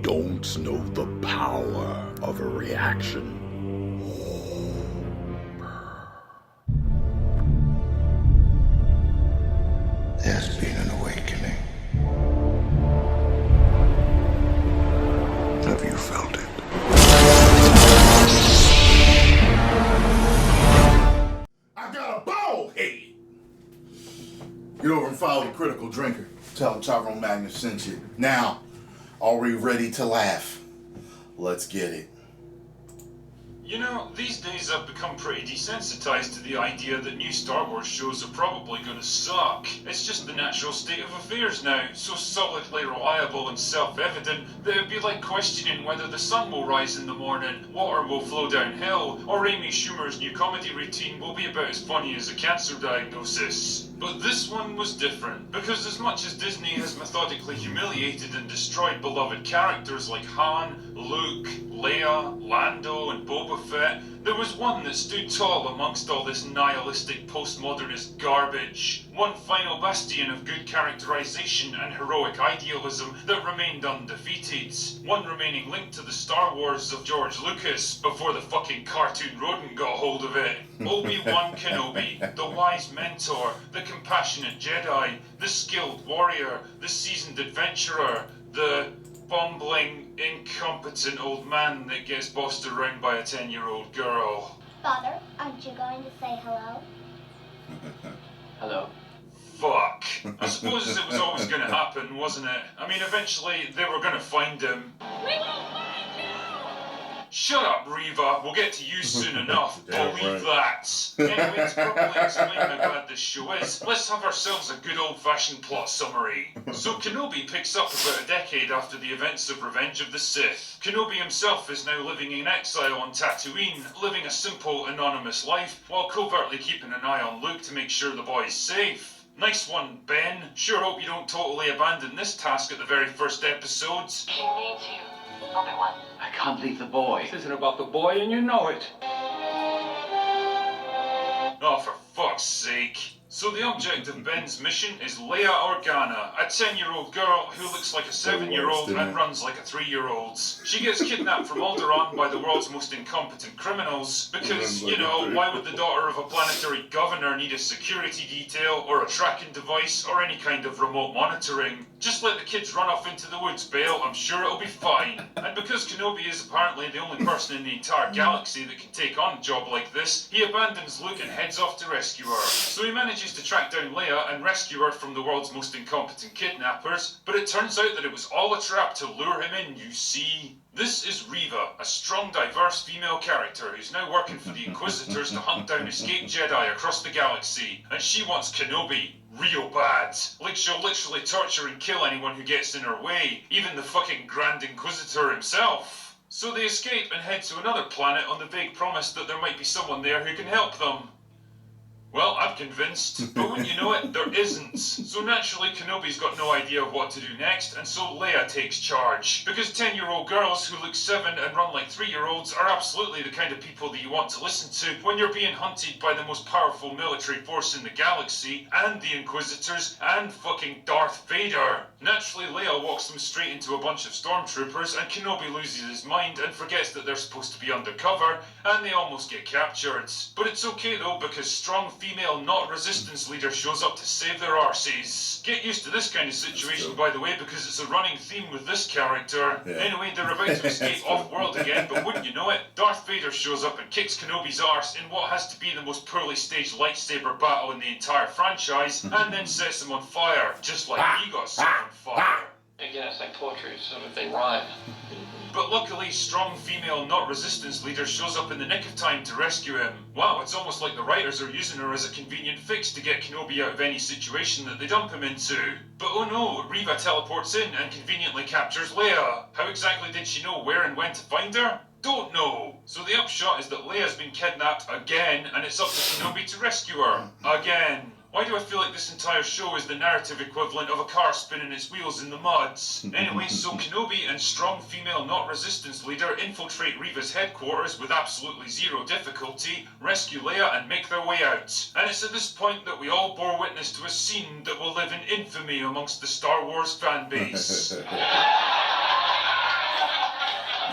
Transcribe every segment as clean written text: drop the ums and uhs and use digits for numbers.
don't know the power of a reaction. There's been an awakening. Have you felt it? I got a bald head! Get over and follow the critical drinker. Tell him Tyrone Magnus sent you. Now, are we ready to laugh? Let's get it. You know, these days I've become pretty desensitized to the idea that new Star Wars shows are probably gonna suck. It's just the natural state of affairs now, so solidly reliable and self-evident that it'd be like questioning whether the sun will rise in the morning, water will flow downhill, or Amy Schumer's new comedy routine will be about as funny as a cancer diagnosis. But this one was different, because as much as Disney has methodically humiliated and destroyed beloved characters like Han, Luke, Leia, Lando, and Boba Fett, there was one that stood tall amongst all this nihilistic postmodernist garbage. One final bastion of good characterization and heroic idealism that remained undefeated. One remaining link to the Star Wars of George Lucas before the fucking cartoon rodent got hold of it. Obi-Wan Kenobi, the wise mentor, the compassionate Jedi, the skilled warrior, the seasoned adventurer, the bumbling, incompetent old man that gets bossed around by a 10-year-old girl. Father, aren't you going to say hello? Hello. Fuck. I suppose it was always gonna happen, wasn't it? I mean, eventually they were gonna find him. We will find you! Shut up, Reva. We'll get to you soon enough. Believe that. Anyway, to properly explain how bad this show is, let's have ourselves a good old-fashioned plot summary. So Kenobi picks up about a decade after the events of Revenge of the Sith. Kenobi himself is now living in exile on Tatooine, living a simple, anonymous life, while covertly keeping an eye on Luke to make sure the boy's safe. Nice one, Ben. Sure hope you don't totally abandon this task at the very first episode. He needs you, Obi-Wan. I can't leave the boy. This isn't about the boy, and you know it. Oh, for fuck's sake. So the object of Ben's mission is Leia Organa, a 10-year-old girl who looks like a 7-year-old and runs like a 3-year-old. She gets kidnapped from Alderaan by the world's most incompetent criminals, because, you know, why would the daughter of a planetary governor need a security detail, or a tracking device, or any kind of remote monitoring? Just let the kids run off into the woods, Bale, I'm sure it'll be fine. And because Kenobi is apparently the only person in the entire galaxy that can take on a job like this, he abandons Luke and heads off to rescue her. So he manages to track down Leia and rescue her from the world's most incompetent kidnappers, but it turns out that it was all a trap to lure him in, you see. This is Reva, a strong, diverse female character who's now working for the Inquisitors to hunt down escaped Jedi across the galaxy, and she wants Kenobi real bad. Like she'll literally torture and kill anyone who gets in her way, even the fucking Grand Inquisitor himself. So they escape and head to another planet on the vague promise that there might be someone there who can help them. Well, I'm convinced, but wouldn't you know it, there isn't. So naturally, Kenobi's got no idea of what to do next, and so Leia takes charge. Because 10-year-old girls who look 7 and run like 3-year-olds are absolutely the kind of people that you want to listen to when you're being hunted by the most powerful military force in the galaxy, and the Inquisitors, and fucking Darth Vader. Naturally, Leia walks them straight into a bunch of stormtroopers, and Kenobi loses his mind and forgets that they're supposed to be undercover, and they almost get captured. But it's okay though, because strong female not resistance leader shows up to save their arses. Get used to this kind of situation, by the way, because it's a running theme with this character. Yeah. Anyway, they're about to escape off-world again, but wouldn't you know it, Darth Vader shows up and kicks Kenobi's arse in what has to be the most poorly staged lightsaber battle in the entire franchise, and then sets him on fire, just like he got set on fire. Again, it's like poetry, so if they rhyme. But luckily, strong female not resistance leader shows up in the nick of time to rescue him. Wow, it's almost like the writers are using her as a convenient fix to get Kenobi out of any situation that they dump him into. But oh no, Reva teleports in and conveniently captures Leia. How exactly did she know where and when to find her? Don't know. So the upshot is that Leia's been kidnapped again, and it's up to Kenobi to rescue her. Again. Why do I feel like this entire show is the narrative equivalent of a car spinning its wheels in the muds? Anyway, so Kenobi and strong female not resistance leader infiltrate Reva's headquarters with absolutely zero difficulty, rescue Leia and make their way out. And it's at this point that we all bore witness to a scene that will live in infamy amongst the Star Wars fan base.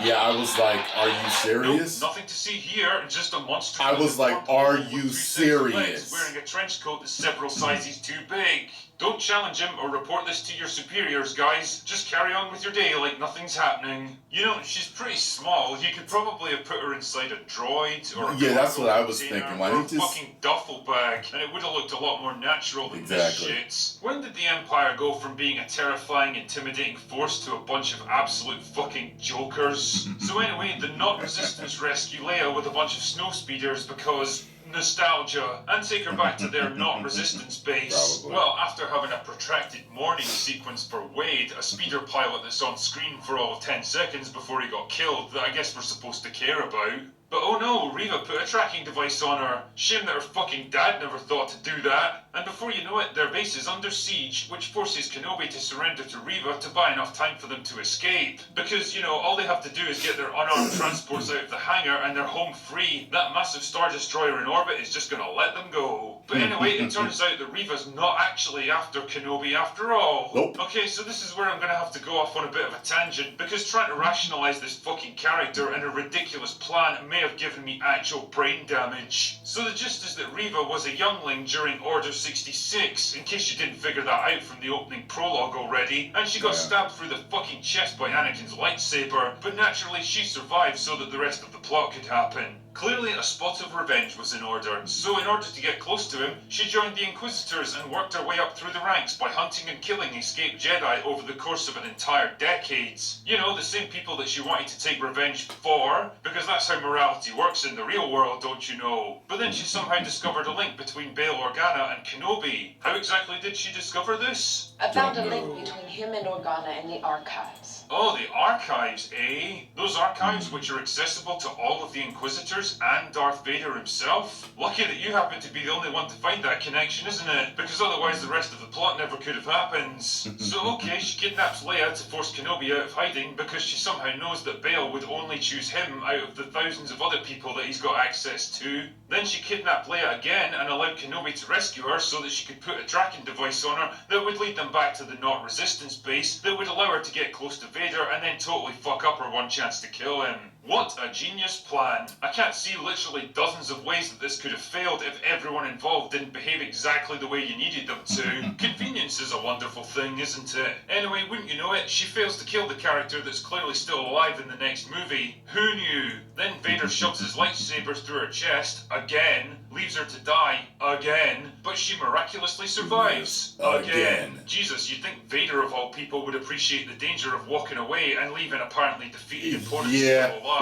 Yeah, I was like, are you serious? Nope, nothing to see here, just a monster. I was like, are you serious? Wearing a trench coat that's several sizes too big. Don't challenge him or report this to your superiors, guys. Just carry on with your day like nothing's happening. You know, she's pretty small. You could probably have put her inside a droid or a that's what I was container thinking. Why or don't a you just... fucking duffel bag, and it would have looked a lot more natural than Exactly. this shit. When did the Empire go from being a terrifying, intimidating force to a bunch of absolute fucking jokers? So anyway, the Not Resistance rescue Leia with a bunch of snow speeders because nostalgia, and take her back to their Not Resistance base. Probably. Well, after having a protracted mourning sequence for Wade, a speeder pilot that's on screen for all of 10 seconds before he got killed that I guess we're supposed to care about. But oh no, Reva put a tracking device on her. Shame that her fucking dad never thought to do that. And before you know it, their base is under siege, which forces Kenobi to surrender to Reva to buy enough time for them to escape. Because, you know, all they have to do is get their unarmed transports out of the hangar and they're home free. That massive Star Destroyer in orbit is just gonna let them go. But anyway, it turns out that Reva's not actually after Kenobi after all. Nope. Okay, so this is where I'm gonna have to go off on a bit of a tangent, because trying to rationalize this fucking character and a ridiculous plan may have given me actual brain damage. So the gist is that Reva was a youngling during Order 66, in case you didn't figure that out from the opening prologue already, and she got stabbed through the fucking chest by Anakin's lightsaber, but naturally she survived so that the rest of the plot could happen. Clearly a spot of revenge was in order, so in order to get close to him, she joined the Inquisitors and worked her way up through the ranks by hunting and killing escaped Jedi over the course of an entire decade. You know, the same people that she wanted to take revenge for, because that's how morality works in the real world, don't you know? But then she somehow discovered a link between Bail Organa and Kenobi. How exactly did she discover this? I found a link between him and Organa in the archives. Oh, the archives, eh? Those archives which are accessible to all of the Inquisitors and Darth Vader himself? Lucky that you happen to be the only one to find that connection, isn't it? Because otherwise the rest of the plot never could have happened. So okay, she kidnaps Leia to force Kenobi out of hiding because she somehow knows that Bail would only choose him out of the thousands of other people that he's got access to. Then she kidnapped Leia again and allowed Kenobi to rescue her so that she could put a tracking device on her that would lead them back to the Not Resistance base that would allow her to get close to Vader and then totally fuck up her one chance to kill him. What a genius plan. I can't see literally dozens of ways that this could have failed if everyone involved didn't behave exactly the way you needed them to. Convenience is a wonderful thing, isn't it? Anyway, wouldn't you know it, she fails to kill the character that's clearly still alive in the next movie. Who knew? Then Vader shoves his lightsabers through her chest, again, leaves her to die, again, but she miraculously survives, again. Jesus, you'd think Vader of all people would appreciate the danger of walking away and leaving apparently defeated opponents still alive.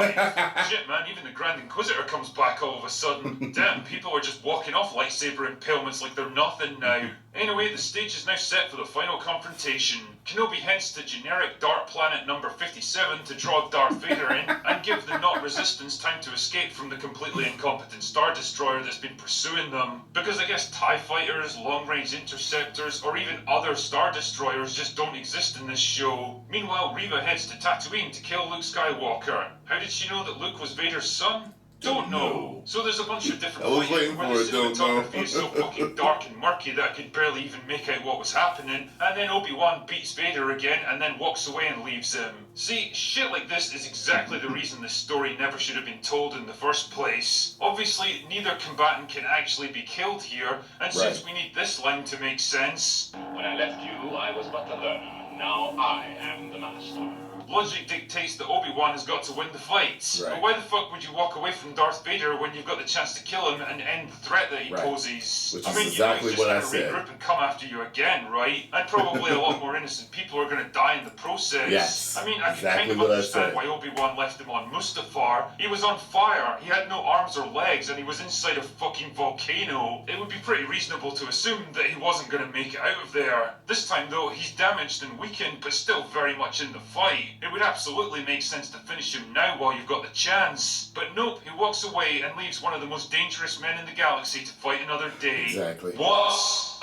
Shit, man, even the Grand Inquisitor comes back all of a sudden. Damn, people are just walking off lightsaber impalements like they're nothing now. Anyway, the stage is now set for the final confrontation. Kenobi heads to generic Dark Planet number 57 to draw Darth Vader in and give the Not Resistance time to escape from the completely incompetent Star Destroyer that's been pursuing them. Because I guess TIE fighters, long-range interceptors, or even other Star Destroyers just don't exist in this show. Meanwhile, Reva heads to Tatooine to kill Luke Skywalker. How did she know that Luke was Vader's son? Don't know. So there's a bunch of different I was fighting waiting where for the it, don't know. cinematography is so fucking dark and murky that I could barely even make out what was happening, and then Obi-Wan beats Vader again and then walks away and leaves him. See, shit like this is exactly the reason this story never should have been told in the first place. Obviously, neither combatant can actually be killed here, and since we need this line to make sense... When I left you, I was but the learner. Now I am the master. Logic dictates that Obi-Wan has got to win the fight. But why the fuck would you walk away from Darth Vader when you've got the chance to kill him and end the threat that he poses? Which I is mean, exactly you know, what I he's just said. gonna regroup and come after you again, right? And probably a lot more innocent people are gonna die in the process. Yes, I mean, I exactly can kind of what I understand said. why Obi-Wan left him on Mustafar. He was on fire, he had no arms or legs, and he was inside a fucking volcano. It would be pretty reasonable to assume that he wasn't gonna make it out of there. This time though, he's damaged and weakened, but still very much in the fight. It would absolutely makes sense to finish him now while you've got the chance. But nope, he walks away and leaves one of the most dangerous men in the galaxy to fight another day. Exactly. What?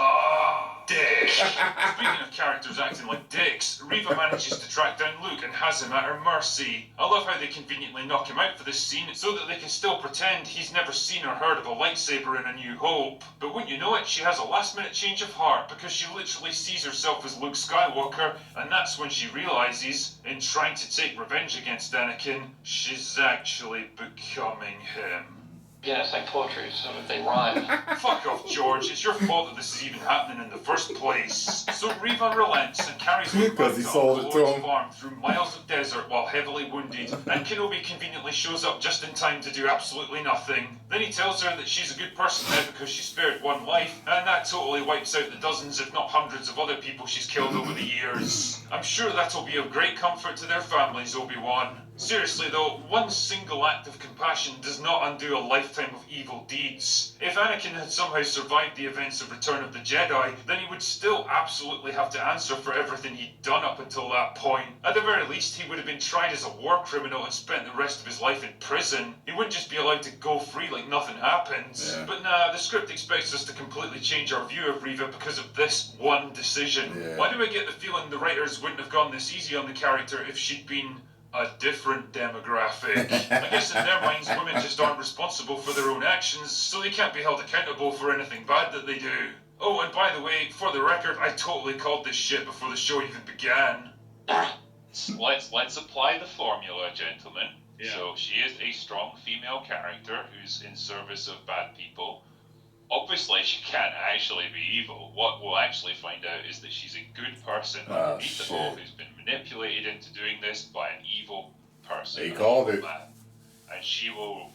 Dick. Speaking of characters acting like dicks, Reva manages to track down Luke and has him at her mercy. I love how they conveniently knock him out for this scene so that they can still pretend he's never seen or heard of a lightsaber in A New Hope. But wouldn't you know it, she has a last minute change of heart because she literally sees herself as Luke Skywalker, and that's when she realizes, in trying to take revenge against Anakin, she's actually becoming him. Yes, I tortured some if they rhyme. Fuck off, George. It's your fault that this is even happening in the first place. So Reva relents and carries Luke back Because he to sold Uncle it to Owen's him. farm through miles of desert while heavily wounded, and Kenobi conveniently shows up just in time to do absolutely nothing. Then he tells her that she's a good person now because she spared one life, and that totally wipes out the dozens if not hundreds of other people she's killed over the years. I'm sure that'll be of great comfort to their families, Obi-Wan. Seriously though, one single act of compassion does not undo a lifetime of evil deeds. If Anakin had somehow survived the events of Return of the Jedi, then he would still absolutely have to answer for everything he'd done up until that point. At the very least, he would have been tried as a war criminal and spent the rest of his life in prison. He wouldn't just be allowed to go free like nothing happened. Yeah. But nah, the script expects us to completely change our view of Reva because of this one decision. Yeah. Why do I get the feeling the writers wouldn't have gone this easy on the character if she'd been a different demographic? I guess in their minds, women just aren't responsible for their own actions, so they can't be held accountable for anything bad that they do. Oh, and by the way, for the record, I totally called this shit before the show even began. Let's apply the formula, gentlemen. Yeah. So she is a strong female character who's in service of bad people. Obviously, she can't actually be evil. What we'll actually find out is that she's a good person underneath it all, who's been manipulated into doing this by an evil person. He called it. And she will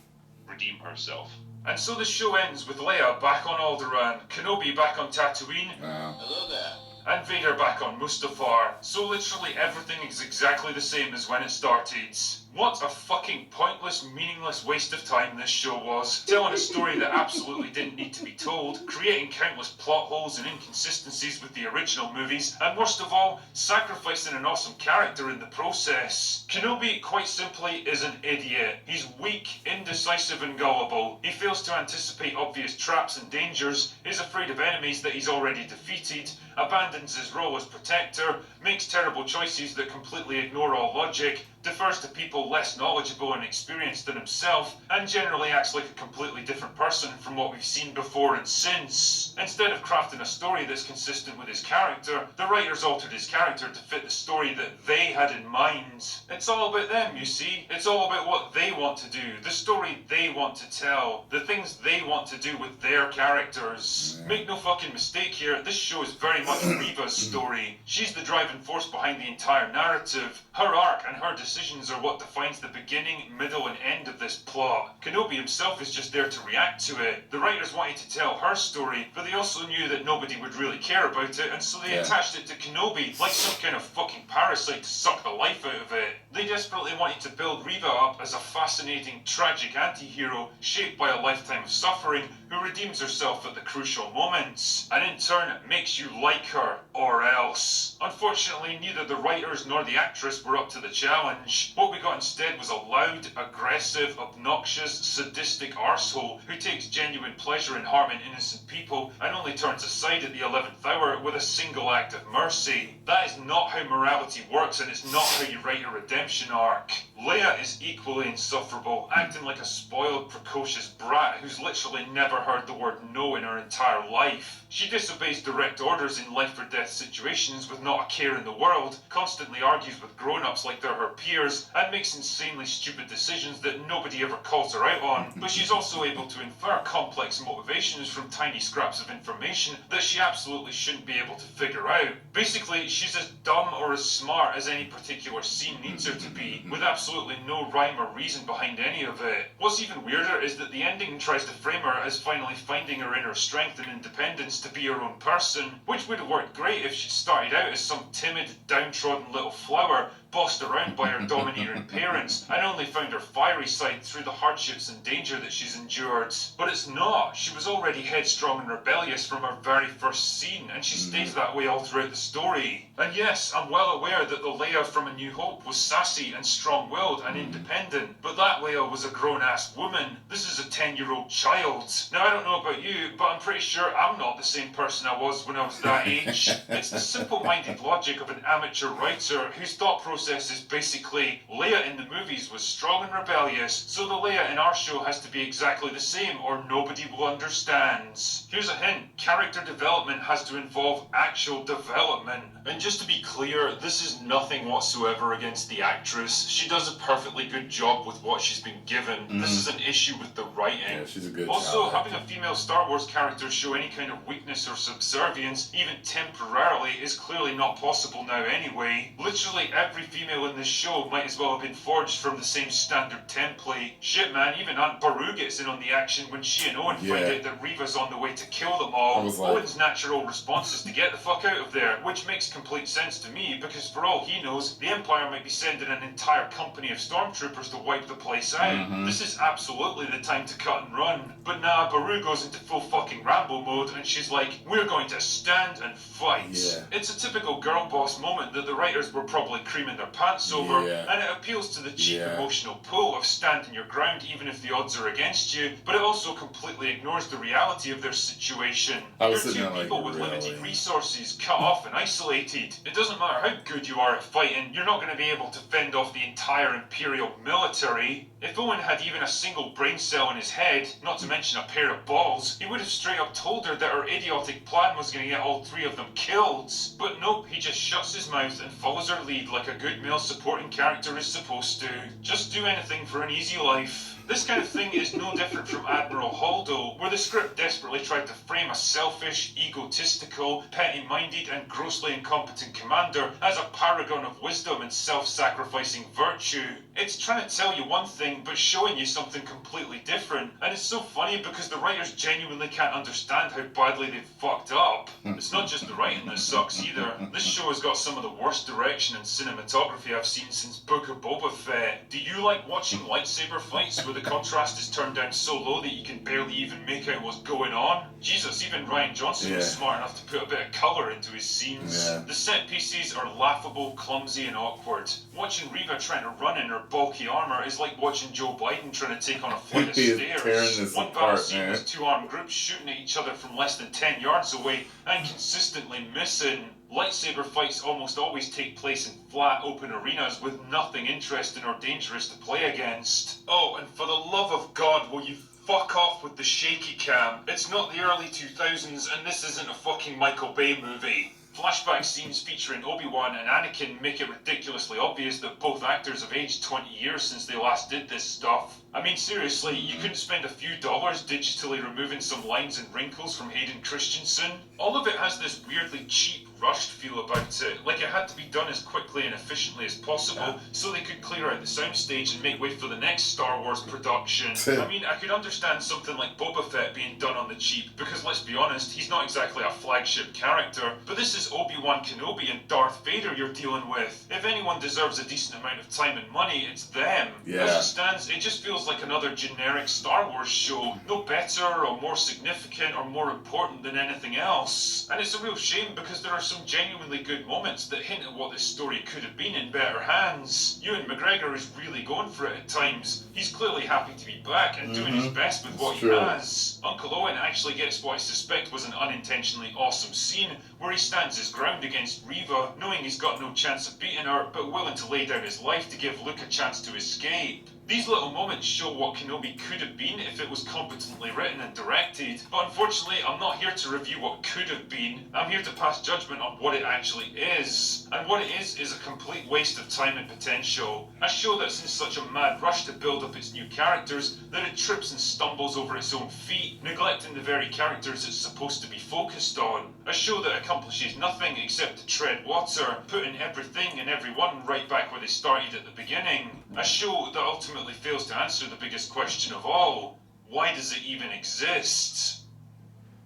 redeem herself. And so the show ends with Leia back on Alderaan, Kenobi back on Tatooine, Hello there. and Vader back on Mustafar. So literally everything is exactly the same as when it started. What a fucking pointless, meaningless waste of time this show was. Telling a story that absolutely didn't need to be told, creating countless plot holes and inconsistencies with the original movies, and worst of all, sacrificing an awesome character in the process. Kenobi, quite simply, is an idiot. He's weak, indecisive and gullible. He fails to anticipate obvious traps and dangers, is afraid of enemies that he's already defeated, abandons his role as protector, makes terrible choices that completely ignore all logic, defers to people less knowledgeable and experienced than himself, and generally acts like a completely different person from what we've seen before and since. Instead of crafting a story that's consistent with his character, the writers altered his character to fit the story that they had in mind. It's all about them, you see. It's all about what they want to do, the story they want to tell, the things they want to do with their characters. Make no fucking mistake here, this show is very much Reva's story. She's the driving force behind the entire narrative. Her arc and her decisions are what defines the beginning, middle and end of this plot. Kenobi himself is just there to react to it. The writers wanted to tell her story, but they also knew that nobody would really care about it, and so they attached it to Kenobi, like some kind of fucking parasite to suck the life out of it. They desperately wanted to build Reva up as a fascinating, tragic anti-hero, shaped by a lifetime of suffering, who redeems herself at the crucial moments, and in turn makes you like her, or else. Unfortunately, neither the writers nor the actress were up to the challenge. What we got instead was a loud, aggressive, obnoxious, sadistic arsehole who takes genuine pleasure in harming innocent people and only turns aside at the 11th hour with a single act of mercy. That is not how morality works, and it's not how you write a redemption arc. Leia is equally insufferable, acting like a spoiled, precocious brat who's literally never heard the word no in her entire life. She disobeys direct orders in life or death situations with not a care in the world, constantly argues with grown-ups like they're her peers, and makes insanely stupid decisions that nobody ever calls her out on. But she's also able to infer complex motivations from tiny scraps of information that she absolutely shouldn't be able to figure out. Basically, she's as dumb or as smart as any particular scene needs her to be, with absolutely no rhyme or reason behind any of it. What's even weirder is that the ending tries to frame her as finally finding her inner strength and independence to be her own person, which would have worked great if she'd started out as some timid, downtrodden little flower, bossed around by her domineering parents, and only found her fiery side through the hardships and danger that she's endured. But it's not. She was already headstrong and rebellious from her very first scene, and she stays that way all throughout the story. And yes, I'm well aware that the Leia from A New Hope was sassy and strong-willed and independent, but that Leia was a grown-ass woman. This is a 10-year-old child. Now, I don't know about you, but I'm pretty sure I'm not the same person I was when I was that age. It's the simple-minded logic of an amateur writer whose thought process is basically, Leia in the movies was strong and rebellious, so the Leia in our show has to be exactly the same or nobody will understand. Here's a hint, character development has to involve actual development. And just to be clear, this is nothing whatsoever against the actress. She does a perfectly good job with what she's been given. This is an issue with the writing. Yeah, she's a good Also, child having actor. a female Star Wars character show any kind of weakness or subservience, even temporarily, is clearly not possible now anyway. Literally every female in this show might as well have been forged from the same standard template. Shit man, even Aunt Beru gets in on the action when she and Owen find out that Reva's on the way to kill them all. Owen's natural response is to get the fuck out of there, which makes complete sense to me, because for all he knows, the Empire might be sending an entire company of stormtroopers to wipe the place out. This is absolutely the time to cut and run. But nah, Beru goes into full fucking Rambo mode, and she's like, we're going to stand and fight. It's a typical girl boss moment that the writers were probably creaming their pants over, and it appeals to the cheap emotional pull of standing your ground even if the odds are against you, but it also completely ignores the reality of their situation. You're two people with limited resources, cut off and isolated. It doesn't matter how good you are at fighting, you're not going to be able to fend off the entire Imperial military. If Owen had even a single brain cell in his head, not to mention a pair of balls, he would have straight up told her that her idiotic plan was going to get all three of them killed. But nope, he just shuts his mouth and follows her lead like a good male supporting character is supposed to. Just do anything for an easy life. This kind of thing is no different from Admiral Holdo, where the script desperately tried to frame a selfish, egotistical, petty-minded and grossly incompetent commander as a paragon of wisdom and self-sacrificing virtue. It's trying to tell you one thing, but showing you something completely different. And it's so funny because the writers genuinely can't understand how badly they've fucked up. It's not just the writing that sucks either. This show has got some of the worst direction and cinematography I've seen since Book of Boba Fett. Do you like watching lightsaber fights where the contrast is turned down so low that you can barely even make out what's going on? Jesus, even Rian Johnson was smart enough to put a bit of colour into his scenes. The set pieces are laughable, clumsy and awkward. Watching Reva trying to run in her bulky armour is like watching Joe Biden trying to take on a flight of stairs. One battle scene with two armed groups shooting at each other from less than 10 yards away and consistently missing. Lightsaber fights almost always take place in flat, open arenas with nothing interesting or dangerous to play against. Oh, and for the love of God, will you fuck off with the shaky cam? It's not the early 2000s, and this isn't a fucking Michael Bay movie. Flashback scenes featuring Obi-Wan and Anakin make it ridiculously obvious that both actors have aged 20 years since they last did this stuff. I mean, seriously, you couldn't spend a few dollars digitally removing some lines and wrinkles from Hayden Christensen? All of it has this weirdly cheap, rushed feel about it, like it had to be done as quickly and efficiently as possible so they could clear out the soundstage and make way for the next Star Wars production. I mean, I could understand something like Boba Fett being done on the cheap, because let's be honest, he's not exactly a flagship character, but this is Obi-Wan Kenobi and Darth Vader you're dealing with. If anyone deserves a decent amount of time and money, it's them. As it stands, it just feels like another generic Star Wars show, no better or more significant or more important than anything else. And it's a real shame because there are some genuinely good moments that hint at what this story could have been in better hands. Ewan McGregor is really going for it at times. He's clearly happy to be back and doing his best with what he has. Uncle Owen actually gets what I suspect was an unintentionally awesome scene where he stands his ground against Reva, knowing he's got no chance of beating her, but willing to lay down his life to give Luke a chance to escape. These little moments show what Kenobi could have been if it was competently written and directed, but unfortunately I'm not here to review what could have been, I'm here to pass judgment on what it actually is. And what it is a complete waste of time and potential. A show that's in such a mad rush to build up its new characters that it trips and stumbles over its own feet, neglecting the very characters it's supposed to be focused on. A show that accomplishes nothing except to tread water, putting everything and everyone right back where they started at the beginning. A show that ultimately fails to answer the biggest question of all. Why does it even exist?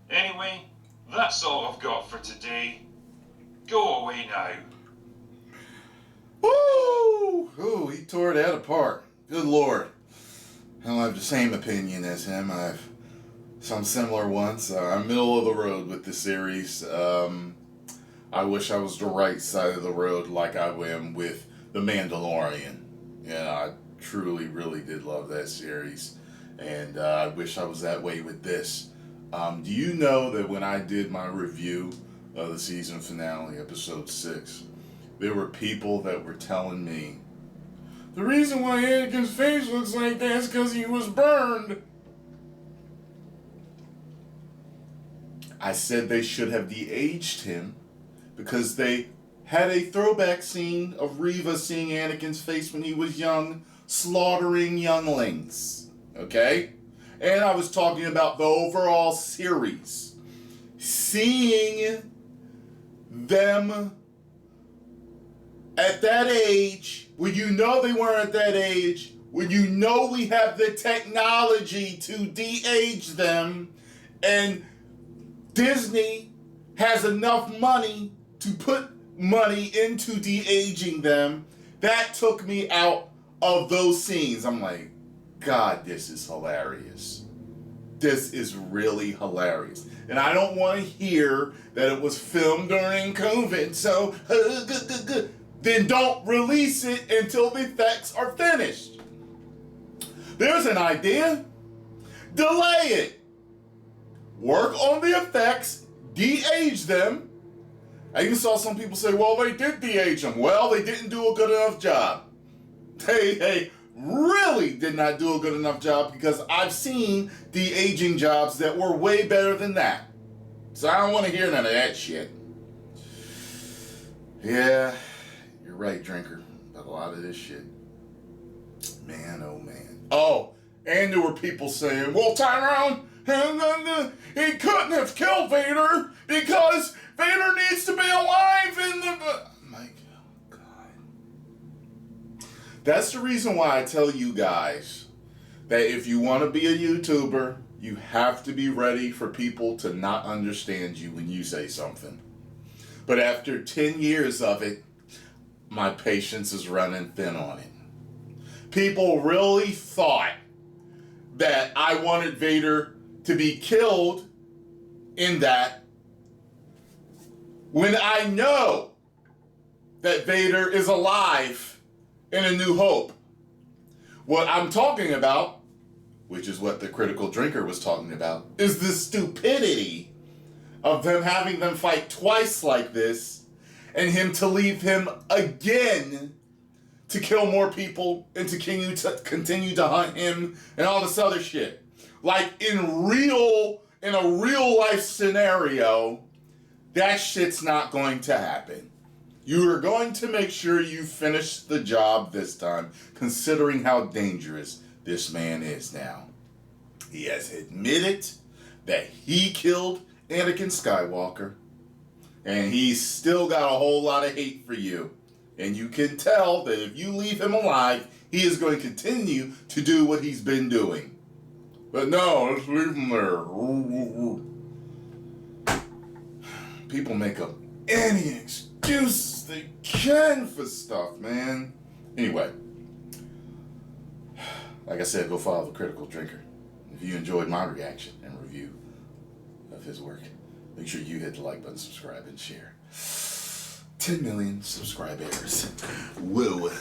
Anyway, that's all I've got for today. Go away now. Woo! Ooh, he tore that apart. Good Lord. I don't have the same opinion as him. I have some similar ones. I'm middle of the road with the series. I wish I was the right side of the road like I am with The Mandalorian. And I truly, really did love that series. And I wish I was that way with this. Do you know that when I did my review of the season finale, episode 6, there were people that were telling me, the reason why Anakin's face looks like that is because he was burned. I said they should have de-aged him because they had a throwback scene of Reva seeing Anakin's face when he was young, slaughtering younglings. Okay? And I was talking about the overall series. Seeing them at that age, when you know they weren't at that age, when you know we have the technology to de-age them, and Disney has enough money to put money into de-aging them, that took me out of those scenes. I'm like, God, this is hilarious. This is really hilarious. And I don't want to hear that it was filmed during COVID, so then don't release it until the effects are finished. There's an idea. Delay it. Work on the effects, de-age them. I even saw some people say, well, they did de-age them. Well, they didn't do a good enough job. They really did not do a good enough job, because I've seen de-aging jobs that were way better than that. So I don't want to hear none of that shit. Yeah, you're right, Drinker, about a lot of this shit. Man, oh man. Oh, and there were people saying, well, Tyrone, he couldn't have killed Vader because Vader needs to be alive in the... My God. That's the reason why I tell you guys that if you want to be a YouTuber, you have to be ready for people to not understand you when you say something. But after 10 years of it, my patience is running thin on it. People really thought that I wanted Vader to be killed in that, when I know that Vader is alive in A New Hope. What I'm talking about, which is what the Critical Drinker was talking about, is the stupidity of them having them fight twice like this, and him to leave him again to kill more people and to continue to hunt him and all this other shit. Like in a real life scenario, that shit's not going to happen. You are going to make sure you finish the job this time, considering how dangerous this man is now. He has admitted that he killed Anakin Skywalker, and he's still got a whole lot of hate for you. And you can tell that if you leave him alive, he is going to continue to do what he's been doing. But no, let's leave him there. People make up any excuse they can for stuff, man. Anyway, like I said, go follow the Critical Drinker. If you enjoyed my reaction and review of his work, make sure you hit the like button, subscribe, and share. 10 million subscribers. Woo.